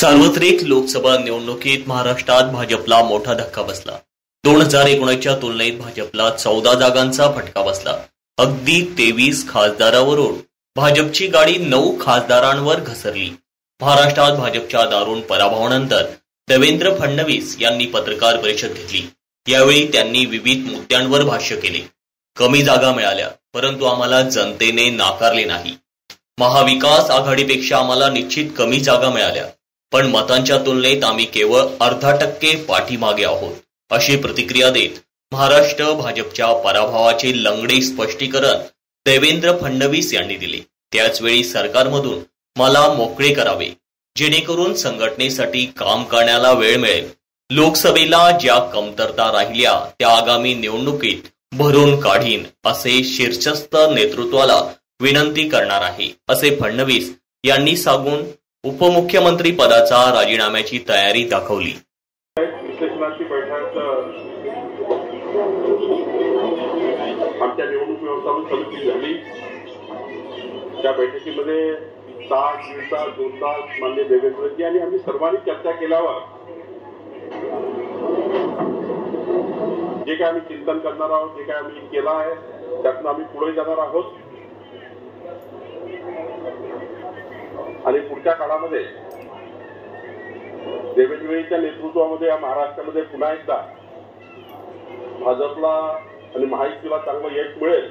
सार्वत्रिक लोकसभा निवडणुकीत महाराष्ट्रात भाजपला मोठा धक्का बसला। 2019च्या तुलनेत भाजपला 14 जागांचा फटका बसला। अगदी 23 खासदारावरून भाजपची गाडी 9 खासदारांवर घसरली। महाराष्ट्रात भाजपच्या दारुण पराभवानंतर देवेंद्र फडणवीस यांनी पत्रकार परिषद घेतली। यावेळी त्यांनी विविध मुद्द्यांवर भाष्य केले। कमी जागा मिळाल्या, परंतु आम्हाला जनतेने नाकारले नाही। महाविकास आघाडीपेक्षा आम्हाला निश्चित कमी जागा मिळाल्या, पण मतांच्या तुलनेत आम्ही केवळ अर्धा टक्के पाठीमागे आहोत, अशी प्रतिक्रिया देत महाराष्ट्र भाजपच्या पराभवाचे लंगडे स्पष्टीकरण देवेंद्र फडणवीस यांनी दिले। त्याचवेळी सरकारमधून मला मोकळे करावे, जेणेकरून संघटनेसाठी काम करण्याला वेळ मिळेल। लोकसभेला ज्या कमतरता राहिल्या त्या आगामी निवडणुकीत भरून काढीन, असे शीर्षस्थ नेतृत्वाला विनंती करणार आहे, असे फडणवीस यांनी सांगून उपमुख्यमंत्री पदाचा राजीनाम्याची तयारी दाखवली। विश्लेषणाची बैठक आमच्या निवडणूक व्यवस्थापन समिती झाली। त्या बैठकीमध्ये 2 तास माननीय देवेंद्रजी आणि आम्ही सर्वांनी चर्चा केल्यावर जे काय आम्ही चिंतन करणार आहोत, जे काय आम्ही केलं आहे, त्यातून आम्ही पुढे जाणार आहोत आणि पुढच्या काळामध्ये देवेंद्रजींच्या नेतृत्वामध्ये या महाराष्ट्रामध्ये पुन्हा एकदा भाजपला आणि महायुतीला चांगलं यश मिळेल